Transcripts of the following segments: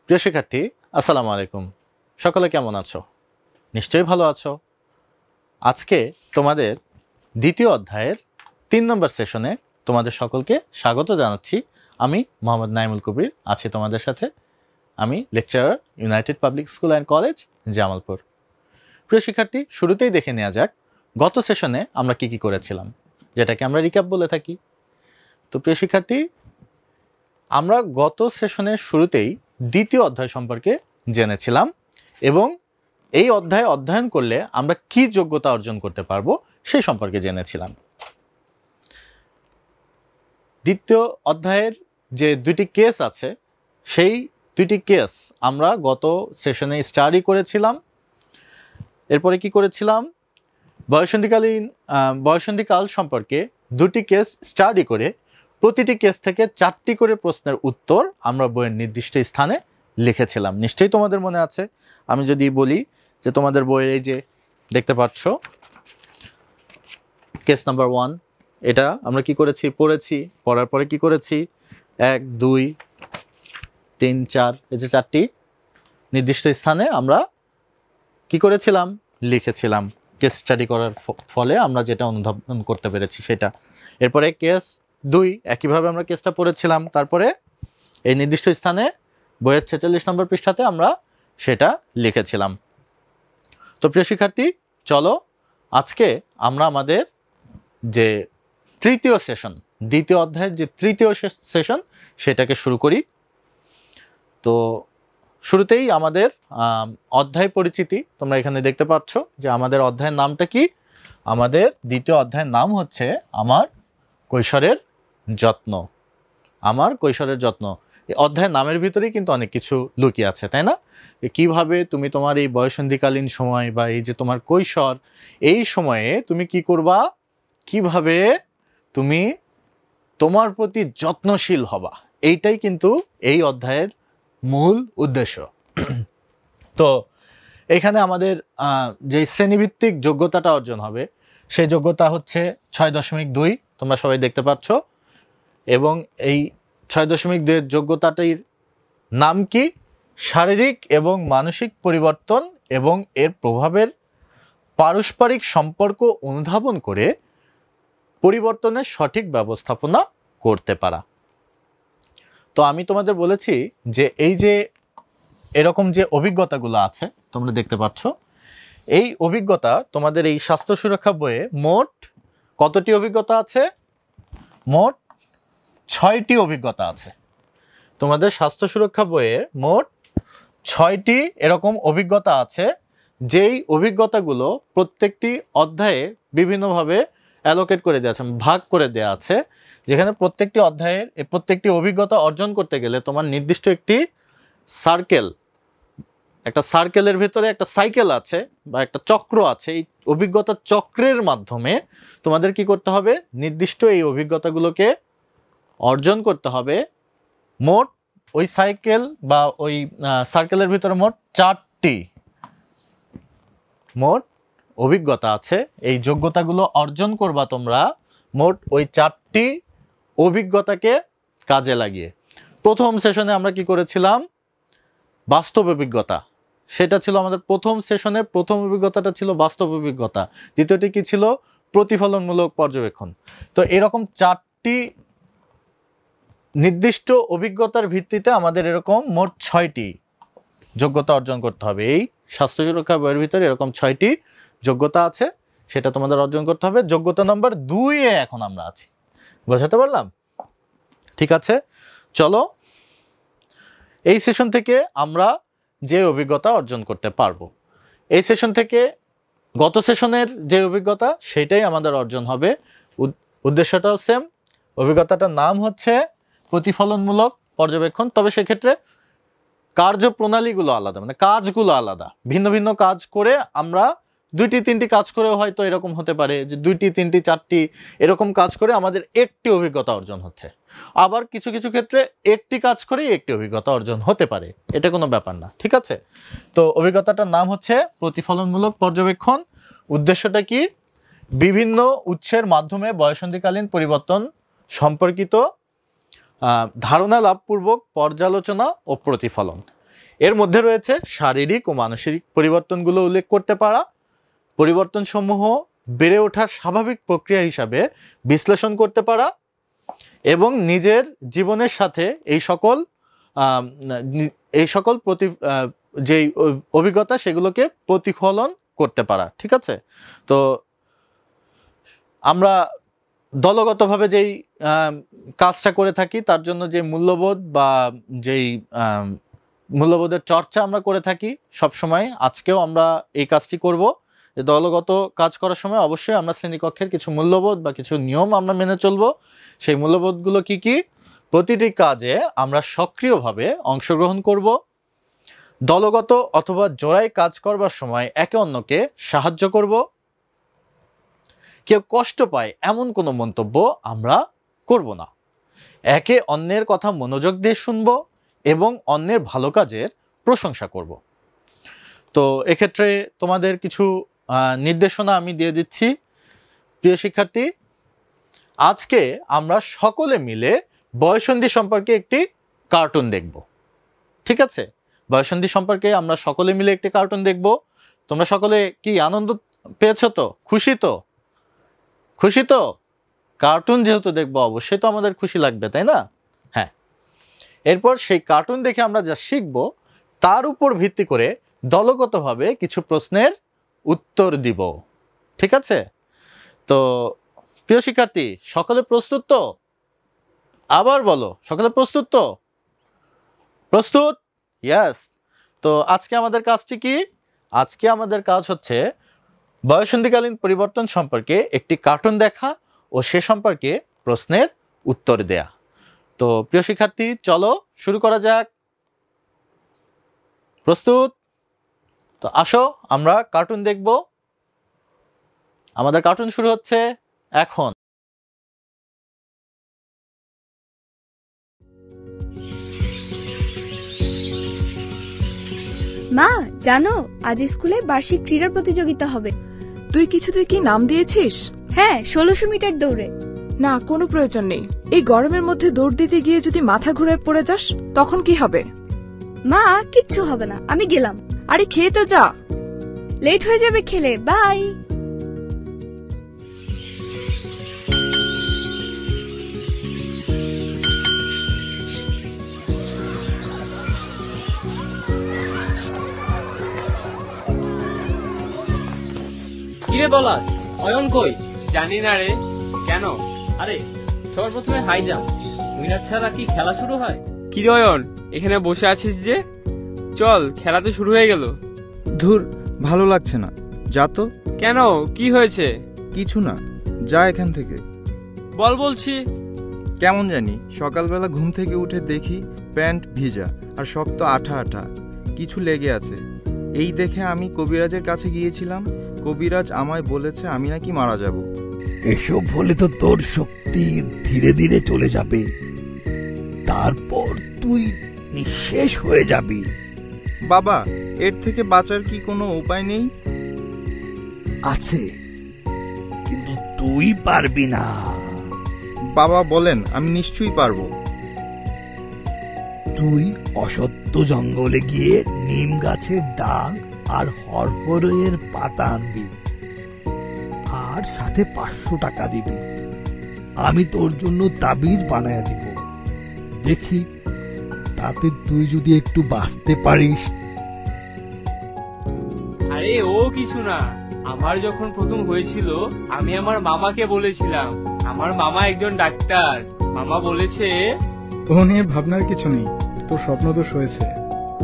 প্রিয় শিক্ষার্থী, আসসালামু আলাইকুম। সকলে কেমন আছো? নিশ্চয়ই ভালো আছো। আজকে তোমাদের দ্বিতীয় অধ্যায়ের 3 নম্বর সেশনে তোমাদের সকলকে স্বাগত জানাচ্ছি। আমি মোহাম্মদ নাইমুল কবির আছি তোমাদের সাথে। আমি lecturer, United public school and college, Jamalpur. প্রিয় শিক্ষার্থী, শুরুতেই দেখে নেওয়া যাক গত সেশনে আমরা কি করেছিলাম, যেটাকে আমরা রিক্যাপ বলে থাকি। তো প্রিয় শিক্ষার্থী, আমরা গত সেশনের শুরুতেই দ্বিতীয় অধ্যায় সম্পর্কে জেনেছিলাম এবং এই অধ্যায় অধ্যয়ন করলে আমরা কি যোগ্যতা অর্জন করতে পারবো সেই সম্পর্কে জেনেছিলাম। দ্বিতীয় অধ্যায়ের যে দুটি কেস আছে, সেই দুটি কেস আমরা গত সেশনে স্টাডি করেছিলাম। এরপরে কি করেছিলাম, বয়ঃসন্ধিকাল সম্পর্কে দুটি কেস স্টাডি করে প্রতিটি কেস থেকে 4টি করে প্রশ্নের উত্তর আমরা বইয়ের নির্দিষ্ট স্থানে লিখেছিলাম। নিশ্চয়ই তোমাদের মনে আছে। আমি যদি বলি যে তোমাদের বইয়ের এই যে দেখতে পাচ্ছ কেস নাম্বার 1, এটা আমরা কি করেছি, পড়ার পরে কি করেছি, 1, 2, 3, 4, এই যে 4টি নির্দিষ্ট স্থানে আমরা কি করেছিলাম, লিখেছিলাম। কেস স্টাডি করার ফলে আমরা যেটা অনুধাবন করতে পেরেছি সেটা। এরপরে কেস 2, একইভাবে আমরা কেসটা পড়েছিলাম। তারপরে এই নির্দিষ্ট স্থানে বইয়ের 46 নম্বর পৃষ্ঠাতে আমরা সেটা লিখেছিলাম। তো প্রিয় শিক্ষার্থী, চলো আজকে আমরা আমাদের যে তৃতীয় সেশন, দ্বিতীয় অধ্যায়ের যে তৃতীয় সেশন, সেটাকে শুরু করি। তো শুরুতেই আমাদের অধ্যায় পরিচিতি তোমরা এখানে দেখতে পাচ্ছ যে আমাদের অধ্যায়ের নামটা কি। আমাদের দ্বিতীয় অধ্যায়ের নাম হচ্ছে আমার কৈশোরের যত্ন। আমার কৈশোরের যত্ন। এই অধ্যায়ের নামের ভিতরেই কিন্তু অনেক কিছু লুকিয়ে আছে, তাই না? কিভাবে তুমি তোমার এই বয়ঃসন্ধিকালীন সময় বা এই যে তোমার কৈশোর, এই সময়ে তুমি কি করবা, কিভাবে তুমি তোমার প্রতি যত্নশীল হবা, এইটাই কিন্তু এই অধ্যায়ের মূল উদ্দেশ্য। তো এখানে আমাদের যে শ্রেণীভিত্তিক যোগ্যতাটা অর্জন হবে, সেই যোগ্যতা হচ্ছে 6.2, তোমরা সবাই দেখতে পাচ্ছ। এবং এই 6.2 এর যোগ্যতাটির নাম কি, শারীরিক এবং মানসিক পরিবর্তন এবং এর প্রভাবের পারস্পরিক সম্পর্ক অনুধাবন করে পরিবর্তনের সঠিক ব্যবস্থাপনা করতে পারা। তো আমি তোমাদের বলেছি যে এই যে এরকম যে অভিজ্ঞতাগুলো আছে তোমরা দেখতে পাচ্ছ, এই অভিজ্ঞতা তোমাদের এই স্বাস্থ্য সুরক্ষা বইয়ে মোট কতটি অভিজ্ঞতা আছে? মোট 6টি অভিজ্ঞতা আছে। তোমাদের স্বাস্থ্য সুরক্ষা বইয়ে মোট 6টি এরকম অভিজ্ঞতা আছে, যেই অভিজ্ঞতাগুলো প্রত্যেকটি অধ্যায়ে বিভিন্নভাবে অ্যালোকেট করে দেওয়া আছে, ভাগ করে দেওয়া আছে, যেখানে প্রত্যেকটি অধ্যায়ের প্রত্যেকটি অভিজ্ঞতা অর্জন করতে গেলে তোমার নির্দিষ্ট একটি সার্কেল, একটা সার্কেলের ভেতরে একটা সাইকেল আছে বা একটা চক্র আছে। এই অভিজ্ঞতা চক্রের মাধ্যমে তোমাদের কি করতে হবে, নির্দিষ্ট এই অভিজ্ঞতাগুলোকে অর্জন করতে হবে। মোট ওই সাইকেল বা ওই সার্কেলের ভিতরে মোট 4টি মোট অভিজ্ঞতা আছে। এই যোগ্যতাগুলো অর্জন করবা তোমরা মোট ওই 4টি অভিজ্ঞতাকে কাজে লাগিয়ে। প্রথম সেশনে আমরা কি করেছিলাম, বাস্তব অভিজ্ঞতা, সেটা ছিল আমাদের প্রথম সেশনে। প্রথম অভিজ্ঞতাটা ছিল বাস্তব অভিজ্ঞতা। দ্বিতীয়টি কি ছিল, প্রতিফলনমূলক পর্যবেক্ষণ। তো এরকম 4টি নির্দিষ্ট অভিজ্ঞতার ভিত্তিতে আমাদের এরকম মোট 6টি যোগ্যতা অর্জন করতে হবে। এই স্বাস্থ্য সুরক্ষা বইয়ের ভিতরে এরকম 6টি যোগ্যতা আছে, সেটা তোমাদের অর্জন করতে হবে। যোগ্যতা নাম্বার 2-এ এখন আমরা আছি, বোঝাতে পারলাম? ঠিক আছে, চলো এই সেশন থেকে আমরা যে অভিজ্ঞতা অর্জন করতে পারবো, এই সেশন থেকে গত সেশনের যে অভিজ্ঞতা সেটাই আমাদের অর্জন হবে। উদ্দেশ্যটাও সেম। অভিজ্ঞতাটার নাম হচ্ছে প্রতিফলনমূলক পর্যবেক্ষণ। তবে সেক্ষেত্রে কার্যপ্রণালীগুলো আলাদা, মানে কাজগুলো আলাদা। ভিন্ন ভিন্ন কাজ করে আমরা 2টি 3টি কাজ করেও হয়তো এরকম হতে পারে যে 2টি 3টি 4টি এরকম কাজ করে আমাদের একটি অভিজ্ঞতা অর্জন হচ্ছে। আবার কিছু কিছু ক্ষেত্রে একটি কাজ করেই একটি অভিজ্ঞতা অর্জন হতে পারে, এটা কোনো ব্যাপার না। ঠিক আছে, তো অভিজ্ঞতাটার নাম হচ্ছে প্রতিফলনমূলক পর্যবেক্ষণ। উদ্দেশ্যটা কি, বিভিন্ন উৎসের মাধ্যমে বয়ঃসন্ধিকালীন পরিবর্তন সম্পর্কিত ধারণা লাভপূর্বক পর্যালোচনা ও প্রতিফলন। এর মধ্যে রয়েছে শারীরিক ও মানসিক পরিবর্তনগুলো উল্লেখ করতে পারা, পরিবর্তনসমূহ বেড়ে ওঠার স্বাভাবিক প্রক্রিয়া হিসাবে বিশ্লেষণ করতে পারা এবং নিজের জীবনের সাথে এই সকল যেই অভিজ্ঞতা সেগুলোকে প্রতিফলন করতে পারা। ঠিক আছে, তো আমরা দলগতভাবে যেই কাজটা করে থাকি তার জন্য যে মূল্যবোধ বা যেই মূল্যবোধের চর্চা আমরা করে থাকি সব সময়, আজকেও আমরা এই কাজটি করব যে দলগত কাজ করার সময় অবশ্যই আমরা শ্রেণীকক্ষের কিছু মূল্যবোধ বা কিছু নিয়ম আমরা মেনে চলব। সেই মূল্যবোধগুলো কি কি? প্রতিটি কাজে আমরা সক্রিয়ভাবে অংশগ্রহণ করব, দলগত অথবা জোড়ায় কাজ করবার সময় একে অন্যকে সাহায্য করব, কেউ কষ্ট পায় এমন কোনো মন্তব্য আমরা করব না, একে অন্যের কথা মনোযোগ দিয়ে শুনব এবং অন্যের ভালো কাজের প্রশংসা করব। তো এক্ষেত্রে তোমাদের কিছু নির্দেশনা আমি দিয়ে দিচ্ছি। প্রিয় শিক্ষার্থী, আজকে আমরা সকলে মিলে বয়ঃসন্ধি সম্পর্কে একটি কার্টুন দেখব। ঠিক আছে, বয়ঃসন্ধি সম্পর্কে আমরা সকলে মিলে একটি কার্টুন দেখব। তোমরা সকলে কি আনন্দ পেয়েছো? তো খুশি তো? খুশি তো? কার্টুন যেহেতু দেখবো অবশ্যই তো আমাদের খুশি লাগবে, তাই না? হ্যাঁ, এরপর সেই কার্টুন দেখে আমরা যা শিখব তার উপর ভিত্তি করে দলগতভাবে কিছু প্রশ্নের উত্তর দিব। ঠিক আছে, তো প্রিয় শিক্ষার্থী, সকলে প্রস্তুত তো? আবার বলো, সকলে প্রস্তুত তো? প্রস্তুত? ইয়েস। তো আজকে আমাদের কাজটি কি? আজকে আমাদের কাজ হচ্ছে বয়ঃসন্ধিকালীন পরিবর্তন সম্পর্কে একটি কার্টুন দেখা ও সে সম্পর্কে প্রশ্নের উত্তর দেয়া। তো প্রিয় শিক্ষার্থী, চলো শুরু করা যাক। প্রস্তুত? তো আসো আমরা কার্টুন দেখব। আমাদের কার্টুন শুরু হচ্ছে এখন। মা, জানো আজ স্কুলে বার্ষিক ক্রীড়া প্রতিযোগিতা হবে। তুই কিছুতে কি নাম দিয়েছিস? হ্যাঁ, 1600 মিটার দৌড়ে। না, কোনো প্রয়োজন নেই। এই গরমের মধ্যে দৌড় দিতে গিয়ে যদি মাথা ঘুরে পড়ে যাস তখন কি হবে? মা, কিচ্ছু হবে না, আমি গেলাম। আরে খেয়ে তো যা, লেট হয়ে যাবে খেলে। বাই। কিরে বলা, অয়ন কই? জানি না রে। কেন? আরে সর্বপ্রথমে হাই জাম্প, উইনার ছাড়া কি খেলা শুরু হয়? কিরে অয়ন, এখানে বসে আছিস যে? চল, খেলা তো শুরু হয়ে গেল। ধুর, ভালো লাগছে না, যা তো। কেন, কি হয়েছে? কিছু না, যা এখান থেকে। বল বলছি। কেমন জানি সকালবেলা ঘুম থেকে উঠে দেখি প্যান্ট ভিজা আর শক্ত আঠা আঠা, কিছু লেগে আছে। এই দেখে আমি কবিরাজের কাছে গিয়েছিলাম। কবিরাজ আমায় বলেছে আমি নাকি মারা যাব। এসব হলে তো তোর শক্তি ধীরে ধীরে চলে যাবে, তারপর তুই নিঃশেষ হয়ে যাবি। বাবা, এর থেকে বাঁচার কি কোনো উপায় নেই? আছে, কিন্তু তুই পারবি না। বাবা বলেন, আমি নিশ্চয়ই পারবো। তুই অসত্য জঙ্গলে গিয়ে নিম গাছের ডাল আর হরহরের পাতা আনবি, আর সাথে 500 টাকা দিবি। আমি তোর জন্য তাবিজ বানায় দিব। দেখি তাতে তুই যদি একটু বাঁচতে পারিস। আরে ও কিছু না, আমার যখন প্রথম হয়েছিল আমি আমার মামাকে বলেছিলাম। আমার মামা একজন ডাক্তার। মামা বলেছে ও নিয়ে ভাবনার কিছু নেই, তোর স্বপ্নদোষ হয়েছে।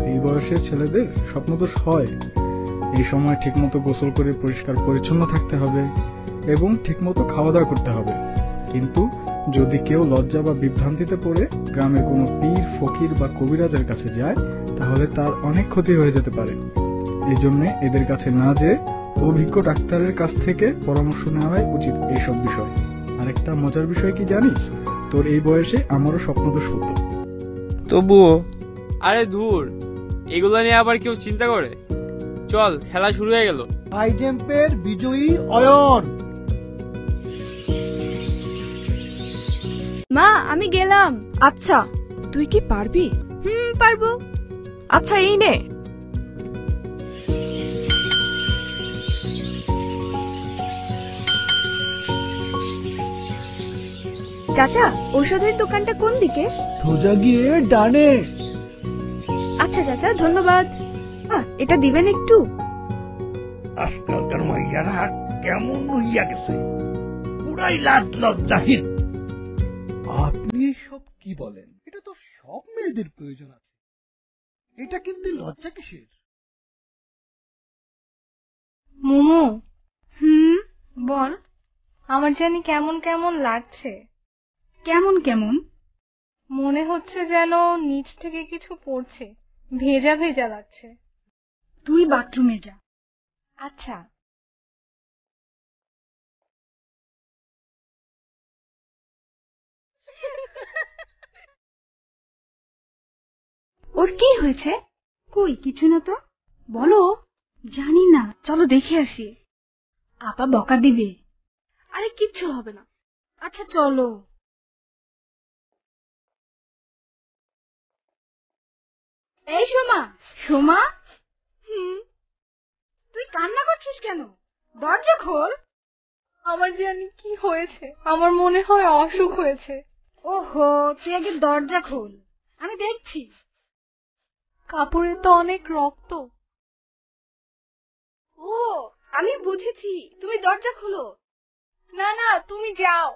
এই বয়সের ছেলেদের স্বপ্নদোষ হয়। এই সময় ঠিকমতো গোসল করে পরিষ্কার পরিচ্ছন্ন থাকতে হবে এবং ঠিকমতো খাওয়া দাওয়া করতে হবে। কিন্তু যদি কেউ লজ্জা বা বিভ্রান্তিতে পড়ে গ্রামের কোনো পীর, ফকির বা কবিরাজের কাছে যায়, তাহলে তার অনেক ক্ষতি হয়ে যেতে পারে। এই জন্য এদের কাছে না যেয়ে অভিজ্ঞ ডাক্তারের কাছ থেকে পরামর্শ নেওয়াই উচিত এইসব বিষয়। আরেকটা মজার বিষয় কি জানিস? তোর এই বয়সে আমারও স্বপ্নদোষ হতো। তবুও। আরে ধুর, এগুলো নিয়ে আবার কেউ চিন্তা করে? চল, খেলা শুরু হয়ে গেল। হাই জাম্পের বিজয়ী অয়ন। মা, আমি গেলাম। আচ্ছা, তুই কি পারবি? পারবো। আচ্ছা এই নে। চাচা, ঔষধের দোকানটা কোন দিকে? সোজা গিয়ে ডানে। আচ্ছা চাচা, ধন্যবাদ। এটা দিবেন একটু? আজকালকার মাইয়ারা কেমন হইয়া গেছে, পুরাই লাজ লজ্জাহীন। আপনি সব কি বলেন? এটা তো সব মেয়েদের প্রয়োজন আছে, এটা কিন্তু লজ্জা কিসের? মোমো, বল। আমার জানি কেমন কেমন লাগছে। কেমন কেমন? মনে হচ্ছে যেন নিচ থেকে কিছু পড়ছে, ভেজা ভেজা লাগছে। তুই বাথরুমে যা। আচ্ছা। ওর কি হয়েছে? কই কিছু না তো। বলো। জানি না, চলো দেখে আসি। আপা বকা দিবে। আরে কিচ্ছু হবে না। আচ্ছা চলো। এই সোমা, সোমা, তুই কান্না করছিস কেন? দরজা খোল। আমার জানি কি হয়েছে, আমার মনে হয় অসুখ হয়েছে। ওহো, তুই আগে দরজা খোল, আমি দেখছি। কাপড়ে তো অনেক রক্ত। ও, আমি বুঝেছি, তুমি দরজা খোলো। না না, তুমি যাও।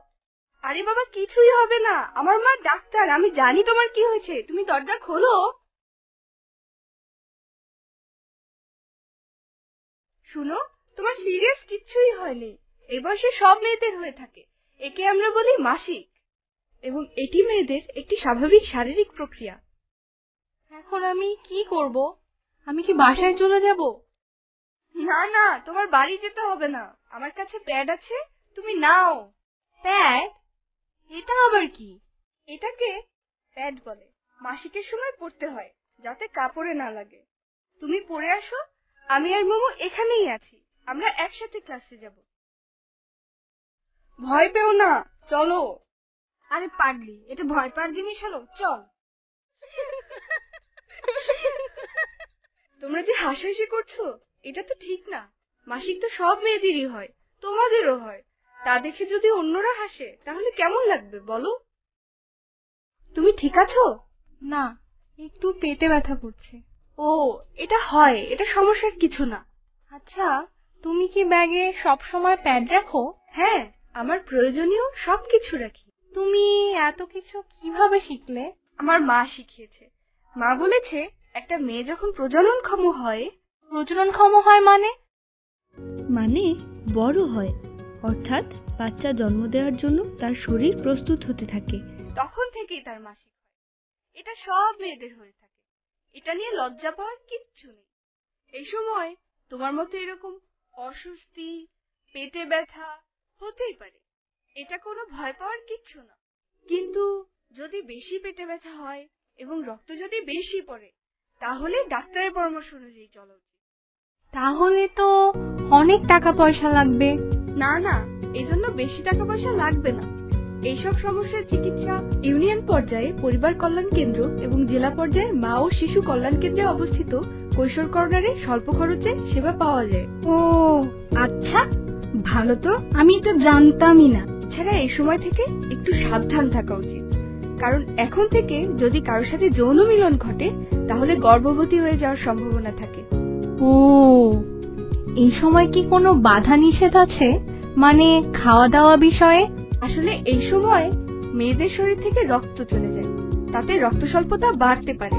আরে বাবা, কিছুই হবে না, আমার মা ডাক্তার, আমি জানি তোমার কি হয়েছে, তুমি দরজা খোলো। শুনো, তোমার সিরিয়াস কিচ্ছুই হয়নি। এই বয়সে সব মেয়েদের হয়ে থাকে, একে আমরা বলি মাসিক, এবং এটি মেয়েদের একটি স্বাভাবিক শারীরিক প্রক্রিয়া। এখন আমি কি করব? আমি কি বাসায় চলে যাব? না না, তোমার বাড়ি যেতে হবে না, আমার কাছে প্যাড আছে, তুমি নাও। প্যাড? এটা আবার কি? এটাকে প্যাড বলে, মাসিকের সময় পড়তে হয় যাতে কাপড়ে না লাগে। তুমি পরে আসো, আমি আর মোমো এখানেই আছি, আমরা একসাথে ক্লাসে যাব। ভয় পেও না, চলো। আরে পাগলি, এটা ভয় পাওয়ার জিনিস হলো? চল। তোমরা যে হাসাহাসি করছো, এটা তো ঠিক না। মাসিক তো সব মেয়েদেরই হয়, তোমাদেরও হয়। তা দেখে যদি অন্যরা হাসে তাহলে কেমন লাগবে বলো? তুমি ঠিক আছো? না, একটু পেটে ব্যথা করছে। ও, এটা হয়, এটা সমস্যার কিছু না। আচ্ছা, তুমি কি ব্যাগে সব সময় প্যাড রাখো? হ্যাঁ, আমার প্রয়োজনীয় সবকিছু রাখি। তুমি এত কিছু কিভাবে শিখলে? আমার মা শিখিয়েছে। মা বলেছে একটা মেয়ে যখন প্রজননক্ষম হয়। প্রজননক্ষম হয় মানে? মানে বড় হয়, অর্থাৎ বাচ্চা জন্ম দেওয়ার জন্য তার শরীর প্রস্তুত হতে থাকে। তখন থেকেই তার মাসিক হয়। এটা সব মেয়েদের হয়ে থাকে, এটা নিয়ে লজ্জা পাওয়ার কিচ্ছু নেই। এই সময় তোমার মতো এরকম অস্বস্তি, পেটে ব্যথা হতেই পারে, এটা কোনো ভয় পাওয়ার কিচ্ছু না। কিন্তু যদি বেশি পেটে ব্যথা হয় এবং রক্ত যদি বেশি পড়ে, তাহলে ডাক্তারের পরামর্শ অনুযায়ী চলা উচিত। তাহলে তো অনেক টাকা পয়সা লাগবে। না না, এজন্য বেশি টাকা পয়সা লাগবে না। এইসব সমস্যার চিকিৎসা ইউনিয়ন পর্যায়ে পরিবার কল্যাণ কেন্দ্র এবং জেলা পর্যায়ে মা ও শিশু কল্যাণ কেন্দ্রে অবস্থিত কৈশোর কর্নারে স্বল্প খরচে সেবা পাওয়া যায়। ও আচ্ছা, ভালো তো, আমি তো জানতামই না। ছাড়া এই সময় থেকে একটু সাবধান থাকা উচিত, কারণ এখন থেকে যদি কারোর সাথে যৌন মিলন ঘটে তাহলে গর্ভবতী হয়ে যাওয়ার সম্ভাবনা থাকে। ও, এই সময় কি কোনো বাধা নিষেধ আছে? মানে খাওয়া দাওয়া বিষয়ে? আসলে এই সময় মেয়েদের শরীর থেকে রক্ত চলে যায়, তাতে রক্ত স্বল্পতা বাড়তে পারে।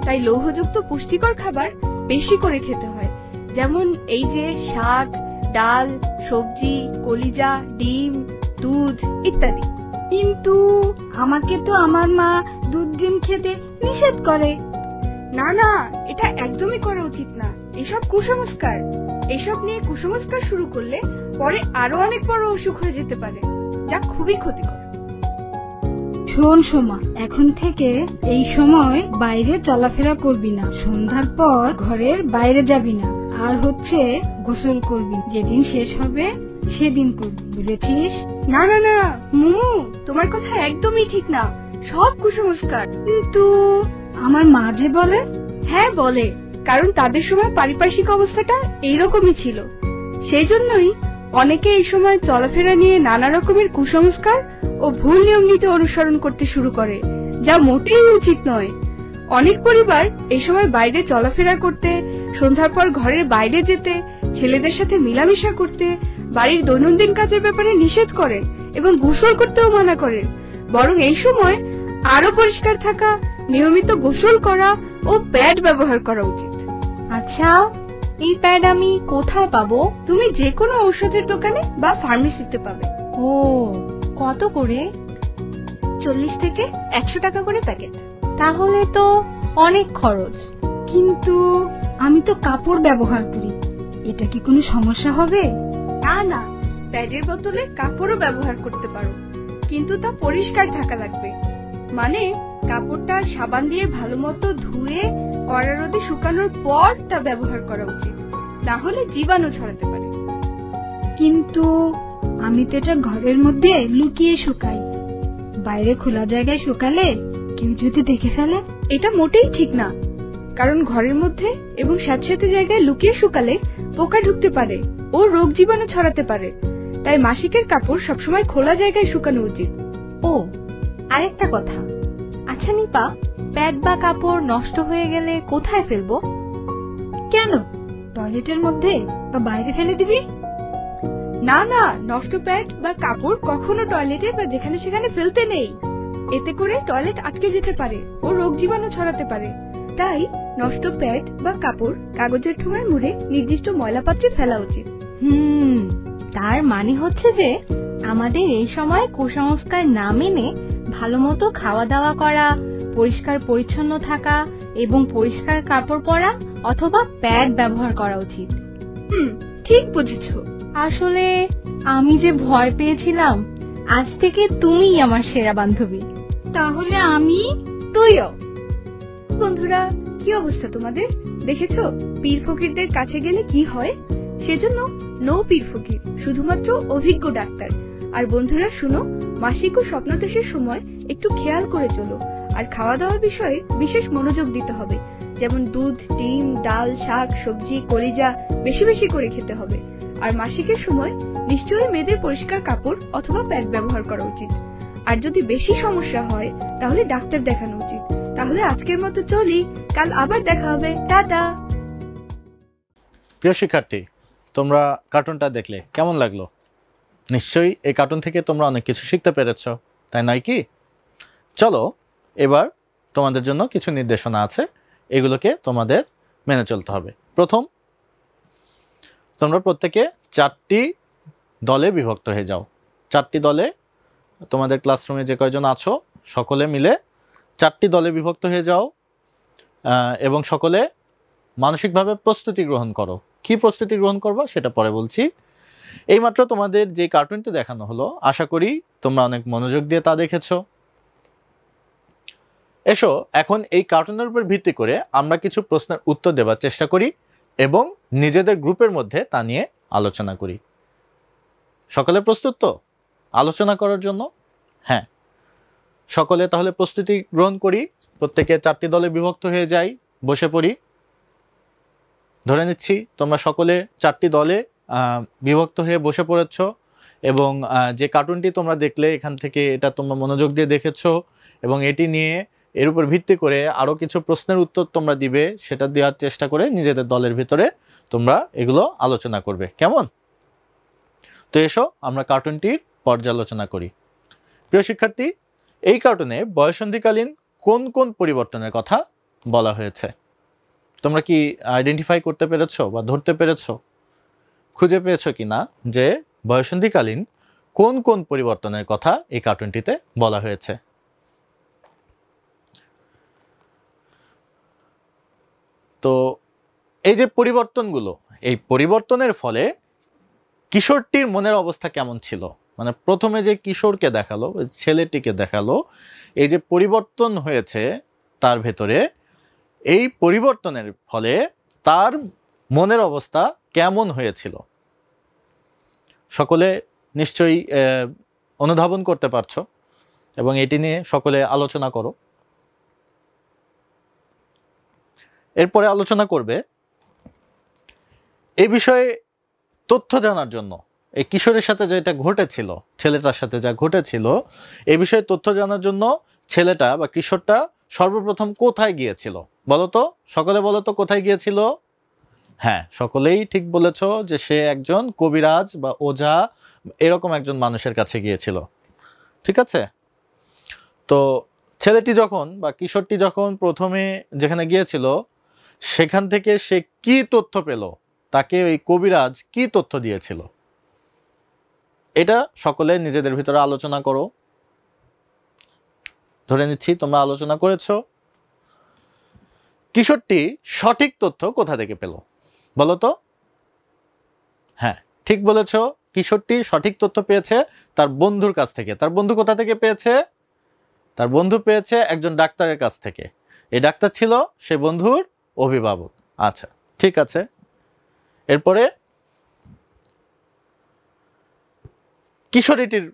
তাই লৌহযুক্ত পুষ্টিকর খাবার বেশি করে খেতে হয়, যেমন এই যে শাক, ডাল, সবজি, কলিজা, ডিম, দুধ ইত্যাদি। কিন্তু আমাকে তো আমার মা দুধ ডিম খেতে নিষেধ করে। না না, এটা একদমই করা উচিত না, এসব কুসংস্কার। এসব নিয়ে কুসংস্কার শুরু করলে পরে আরো অনেক বড় অসুখ হয়ে যেতে পারে, যা খুবই ক্ষতিকর। শোন সোমা, এখন থেকে এই সময় বাইরে চলাফেরা করবি না, সন্ধ্যার পর ঘরের বাইরে যাবি না, আর গোসল করবি, যেদিন শেষ হবে সেদিন করবি, বুঝেছিস? না না না মুমু, তোমার কথা একদমই ঠিক না, সব কুসংস্কার। কিন্তু আমার মা যে বলে। হ্যাঁ বলে, কারণ তাদের সময় পারিপার্শ্বিক অবস্থাটা এইরকমই ছিল। সেই জন্যই অনেকে এই সময় চলাফেরা নিয়ে নানা রকমের কুসংস্কার ও ভুল নিয়ম নীতি অনুসরণ করতে শুরু করে, যা মোটেই উচিত নয়। অনেক পরিবার এই সময় বাইরে চলাফেরা করতে, সন্ধ্যার পর ঘরের বাইরে যেতে, ছেলেদের সাথে মেলামেশা করতে, বাড়ির দৈনন্দিন কাজের ব্যাপারে নিষেধ করেন এবং গোসল করতেও মানা করেন। বরং এই সময় আরো পরিষ্কার থাকা, নিয়মিত গোসল করা ও প্যাড ব্যবহার করা উচিত। আচ্ছা, এই প্যাড আমি কোথায় পাবো? তুমি যে কোনো ঔষধের দোকানে বা ফার্মেসিতে পাবে। ও, কত করে? 40 থেকে 100 টাকা করে প্যাকেট। তাহলে তো অনেক খরচ। কিন্তু আমি তো কাপড় ব্যবহার করি, এটা কি কোনো সমস্যা হবে? না না, প্যাডের বদলে কাপড়ও ব্যবহার করতে পারো, কিন্তু তা পরিষ্কার থাকা লাগবে। মানে কাপড়টা সাবান দিয়ে ভালো মতো ধুয়ে কড়া রোদে শুকানোর পর তা ব্যবহার করা উচিত, না হলে জীবাণু ছড়াতে পারে। কিন্তু আমি তো এটা ঘরের মধ্যে লুকিয়ে শুকাই, বাইরে খোলা জায়গায় শুকালে কেউ যদি দেখে ফেলে? এটা মোটেই ঠিক না, কারণ ঘরের মধ্যে এবং স্যাঁতস্যাঁতে জায়গায় লুকিয়ে শুকালে পোকা ঢুকতে পারে ও রোগ জীবাণু ছড়াতে পারে। তাই মাসিকের কাপড় সবসময় খোলা জায়গায় শুকানো উচিত। ও, আরেকটা কথা, আচ্ছা নিপা, প্যাড বা কাপড় নষ্ট হয়ে গেলে কোথায় ফেলবো? কেন, টয়লেটের মধ্যে বা বাইরে ফেলে দিবি? না না, নষ্ট প্যাড বা কাপড় কখনো টয়লেটে বা যেখানে সেখানে ফেলতে নেই। এতে করে টয়লেট আটকে যেতে পারে ও রোগ জীবাণু ছড়াতে পারে। তাই নষ্ট প্যাড বা কাপড় কাগজের ঠোঙায় মুড়ে নির্দিষ্ট ময়লা পাত্রে ফেলা উচিত। তার মানে হচ্ছে যে আমাদের এই সময় কুসংস্কার না মেনে ভালো মতো খাওয়া দাওয়া করা, পরিষ্কার পরিচ্ছন্ন থাকা এবং পরিষ্কার কাপড় পরা অথবা প্যাড ব্যবহার করা উচিত। ঠিক বুঝেছো। আসলে আমি যে ভয় পেয়েছিলাম, আজ থেকে তুমিই আমার সেরা বান্ধবী। তাহলে আমি? তুইও। বন্ধুরা, কি অবস্থা তোমাদের? দেখেছো পীর ফকিরদের কাছে গেলে কি হয়? সেজন্য নো পীর ফকির, শুধুমাত্র অভিজ্ঞ ডাক্তার। আর বন্ধুরা শুনো, মাসিক ও স্বপ্নদোষের সময় একটু খেয়াল করে চলো, আর খাওয়া দাওয়ার বিষয়ে বিশেষ মনোযোগ দিতে হবে। যেমন দুধ, ডিম, ডাল, শাক, সবজি, কলিজা বেশি বেশি করে খেতে হবে। আর মাসিকের সময় নিশ্চয়ই মেয়েদের পরিষ্কার কাপড় অথবা প্যাড ব্যবহার করা উচিত। আর যদি বেশি সমস্যা হয় তাহলে ডাক্তার দেখানো উচিত। তাহলে আজকের মতো চলি, কাল আবার দেখা হবে। টাটা। প্রিয় শিক্ষার্থী, তোমরা কার্টুনটা দেখলে কেমন লাগলো? নিশ্চয়ই এই কার্টুন থেকে তোমরা অনেক কিছু শিখতে পেরেছ, তাই নয় কি? চলো এবার তোমাদের জন্য কিছু নির্দেশনা আছে, এগুলোকে তোমাদের মেনে চলতে হবে। প্রথম, তোমরা প্রত্যেকে 4টি দলে বিভক্ত হয়ে যাও। 4টি দলে, তোমাদের ক্লাসরুমে যে কয়জন আছো সকলে মিলে 4টি দলে বিভক্ত হয়ে যাও এবং সকলে মানসিকভাবে প্রস্তুতি গ্রহণ করো। কি প্রস্তুতি গ্রহণ করবা সেটা পরে বলছি। এইমাত্র তোমাদের যে কার্টুনটি দেখানো হলো, আশা করি তোমরা অনেক মনোযোগ দিয়ে তা দেখেছো। এসো এখন এই কার্টুনের উপর ভিত্তি করে আমরা কিছু প্রশ্নের উত্তর দেওয়ার চেষ্টা করি এবং নিজেদের গ্রুপের মধ্যে তা নিয়ে আলোচনা করি। সকলে প্রস্তুত তো আলোচনা করার জন্য? হ্যাঁ, সকলে তাহলে প্রস্তুতি গ্রহণ করি। প্রত্যেকে 4টি দলে বিভক্ত হয়ে যাই, বসে পড়ি। ধরে নিচ্ছি তোমরা সকলে 4টি দলে বিভক্ত হয়ে বসে পড়েছ এবং যে কার্টুনটি তোমরা দেখলে এখান থেকে এটা তোমরা মনোযোগ দিয়ে দেখেছো এবং এটি নিয়ে এর উপর ভিত্তি করে আরও কিছু প্রশ্নের উত্তর তোমরা দিবে, সেটা দেওয়ার চেষ্টা করে নিজেদের দলের ভিতরে তোমরা এগুলো আলোচনা করবে। কেমন? তো এসো আমরা কার্টুনটির পর্যালোচনা করি। প্রিয় শিক্ষার্থী, এই কার্টুনে বয়ঃসন্ধিকালীন কোন কোন পরিবর্তনের কথা বলা হয়েছে তোমরা কি আইডেন্টিফাই করতে পেরেছো বা ধরতে পেরেছো? খুঁজে পেয়েছো কিনা যে বয়ঃসন্ধিকালীন কোন কোন পরিবর্তনের কথা এই কার্টুনটিতে বলা হয়েছে? তো এই যে পরিবর্তনগুলো, এই পরিবর্তনের ফলে কিশোরটির মনের অবস্থা কেমন ছিল? মানে প্রথমে যে কিশোরকে দেখালো, ছেলেটিকে দেখালো, এই যে পরিবর্তন হয়েছে তার ভেতরে, এই পরিবর্তনের ফলে তার মনের অবস্থা কেমন হয়েছিল সকলে নিশ্চয়ই অনুধাবন করতে পারছো এবং এটি নিয়ে সকলে আলোচনা করো। এরপরে আলোচনা করবে এই বিষয়ে তথ্য জানার জন্য, এই কিশোরের সাথে যেটা ঘটেছিল, ছেলেটার সাথে যা ঘটেছিল, এই বিষয়ে তথ্য জানার জন্য ছেলেটা বা কিশোরটা সর্বপ্রথম কোথায় গিয়েছিল? বলতো, সকলে বলতো কোথায় গিয়েছিল? হ্যাঁ, সকলেই ঠিক বলেছ যে সে একজন কবিরাজ বা ওঝা এরকম একজন মানুষের কাছে গিয়েছিল। ঠিক আছে? তো ছেলেটি যখন বা কিশোরটি যখন প্রথমে যেখানে গিয়েছিল সেখান থেকে সে কি তথ্য পেল, তাকে ওই কবিরাজ কি তথ্য দিয়েছিল, এটা সকলে নিজেদের ভিতরে আলোচনা করো। ধরে নিচ্ছি তোমরা আলোচনা করেছো। কিশোরটি সঠিক তথ্য কোথা থেকে পেল বলো তো? হ্যাঁ, ঠিক বলেছ, কিশোরটি সঠিক তথ্য পেয়েছে তার বন্ধুর কাছ থেকে। তার বন্ধু কোথা থেকে পেয়েছে? তার বন্ধু পেয়েছে একজন ডাক্তারের কাছ থেকে। এই ডাক্তার ছিল সে বন্ধুর অভিভাবক। আচ্ছা, ঠিক আছে। এরপরে কিশোরীটির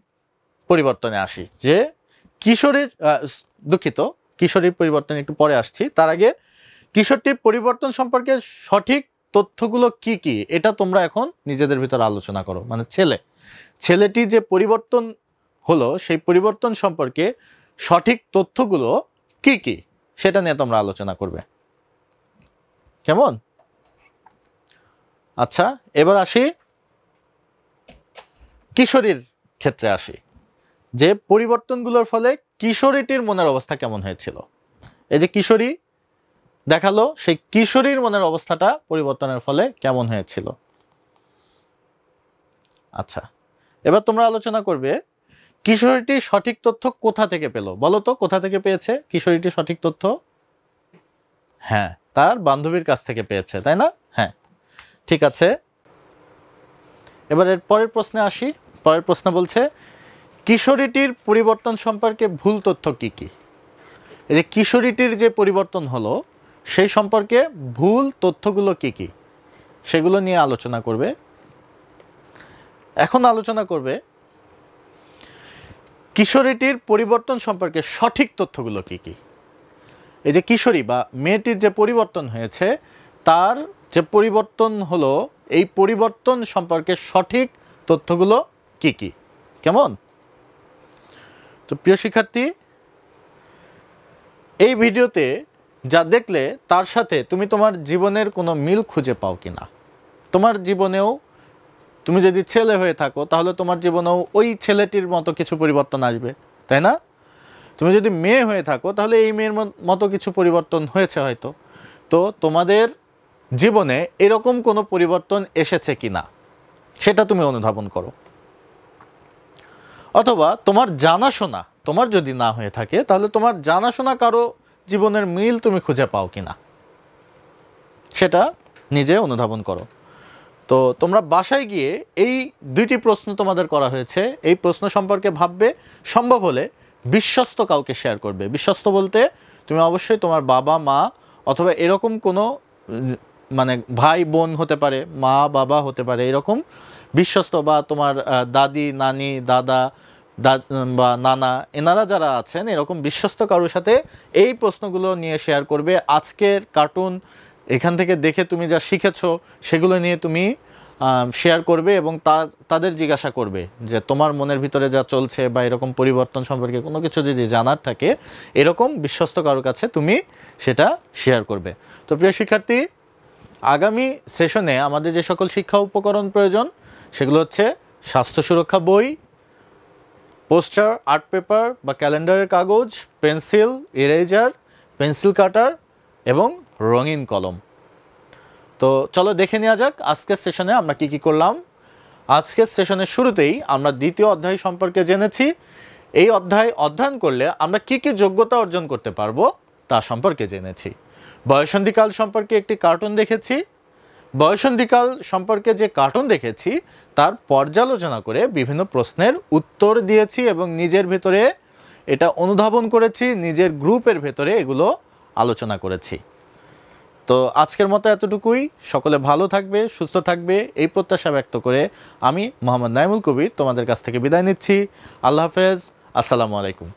পরিবর্তনে আসি, যে কিশোরীর কিশোরীর পরিবর্তনে একটু পরে আসছি। তার আগে কিশোরটির পরিবর্তন সম্পর্কে সঠিক তথ্যগুলো কি কি এটা তোমরা এখন নিজেদের ভিতরে আলোচনা করো। মানে ছেলেটি যে পরিবর্তন হলো সেই পরিবর্তন সম্পর্কে সঠিক তথ্যগুলো কি কি সেটা নিয়ে তোমরা আলোচনা করবে, কেমন? আচ্ছা, এবার আসি কিশোরীর ক্ষেত্রে আসি, যে পরিবর্তনগুলোর ফলে কিশোরীটির মনের অবস্থা কেমন হয়েছিল। এই যে কিশোরী দেখালো, সেই কিশোরীর মনের অবস্থাটা পরিবর্তনের ফলে কেমন হয়েছিল। আচ্ছা, এবার তোমরা আলোচনা করবে কিশোরীটি সঠিক তথ্য কোথা থেকে পেল বলো তো? কোথা থেকে পেয়েছে কিশোরীটি সঠিক তথ্য? হ্যাঁ, তার বান্ধবীর কাছ থেকে পেয়েছে, তাই না? হ্যাঁ, ঠিক আছে। এবার এর পরের প্রশ্নে আসি। পরের প্রশ্ন বলছে কিশোরীটির পরিবর্তন সম্পর্কে ভুল তথ্য কি কি। এই যে কিশোরীটির যে পরিবর্তন হলো সেই সম্পর্কে ভুল তথ্যগুলো কি কি সেগুলো নিয়ে আলোচনা করবে। এখন আলোচনা করবে কিশোরীটির পরিবর্তন সম্পর্কে সঠিক তথ্যগুলো কি কি। এই যে কিশোরী বা মেয়েটির যে পরিবর্তন হয়েছে, তার যে পরিবর্তন হলো এই পরিবর্তন সম্পর্কে সঠিক তথ্যগুলো কি কি, কেমন? তো প্রিয় শিক্ষার্থী, এই ভিডিওতে যা দেখলে তার সাথে তুমি তোমার জীবনের কোনো মিল খুঁজে পাও কিনা। তোমার জীবনেও তুমি যদি ছেলে হয়ে থাকো তাহলে তোমার জীবনেও ওই ছেলেটির মতো কিছু পরিবর্তন আসবে, তাই না? তুমি যদি মেয়ে হয়ে থাকো তাহলে এই মেয়ের মতো কিছু পরিবর্তন হয়েছে হয়তো। তো তোমাদের জীবনে এরকম কোনো পরিবর্তন এসেছে কিনা সেটা তুমি অনুধাবন করো। অথবা তোমার জানাশোনা, তোমার যদি না হয়ে থাকে তাহলে তোমার জানাশোনা কারো জীবনের মিল তুমি খুঁজে পাও কিনা সেটা নিজে অনুধাবন করো। তো তোমরা বাসায় গিয়ে এই দুইটি প্রশ্ন তোমাদের করা হয়েছে, এই প্রশ্ন সম্পর্কে ভাববে, সম্ভব হলে বিশ্বস্ত কাউকে শেয়ার করবে। বিশ্বস্ত বলতে তুমি অবশ্যই তোমার বাবা মা অথবা এরকম কোনো মানে ভাই বোন হতে পারে, মা বাবা হতে পারে, এরকম বিশ্বস্ত, বা তোমার দাদি নানি দাদা বা নানা, এনারা যারা আছেন এরকম বিশ্বস্ত কারোর সাথে এই প্রশ্নগুলো নিয়ে শেয়ার করবে। আজকের কার্টুন এখান থেকে দেখে তুমি যা শিখেছো সেগুলো নিয়ে তুমি শেয়ার করবে এবং তাদের জিজ্ঞাসা করবে যে তোমার মনের ভিতরে যা চলছে বা এরকম পরিবর্তন সম্পর্কে কোনো কিছু যদি জানার থাকে এরকম বিশ্বস্ত কারোর কাছে তুমি সেটা শেয়ার করবে। তো প্রিয় শিক্ষার্থী, আগামী সেশনে আমাদের যে সকল শিক্ষা উপকরণ প্রয়োজন সেগুলো হচ্ছে স্বাস্থ্য সুরক্ষা বই, পোস্টার, আর্ট পেপার বা ক্যালেন্ডারের কাগজ, পেন্সিল, ইরেজার, পেন্সিল কাটার এবং রঙিন কলম। তো চলো দেখে নেওয়া যাক আজকের সেশনে আমরা কি কি করলাম। আজকের সেশনের শুরুতেই আমরা দ্বিতীয় অধ্যায় সম্পর্কে জেনেছি। এই অধ্যায় অধ্যয়ন করলে আমরা কি কি যোগ্যতা অর্জন করতে পারবো তা সম্পর্কে জেনেছি। বয়সন্ধিকাল সম্পর্কে একটি কার্টুন দেখেছি। বয়সন্ধিকাল সম্পর্কে যে কার্টুন দেখেছি তার পর্যালোচনা করে বিভিন্ন প্রশ্নের উত্তর দিয়েছি এবং নিজের ভেতরে এটা অনুধাবন করেছি, নিজের গ্রুপের ভেতরে এগুলো আলোচনা করেছি। তো আজকের মতো এতটুকুই। সকলে ভালো থাকবে, সুস্থ থাকবে এই প্রত্যাশা ব্যক্ত করে আমি মোহাম্মদ নাইমুল কবির তোমাদের কাছ থেকে বিদায় নিচ্ছি। আল্লাহ হাফেজ, আসসালামু আলাইকুম।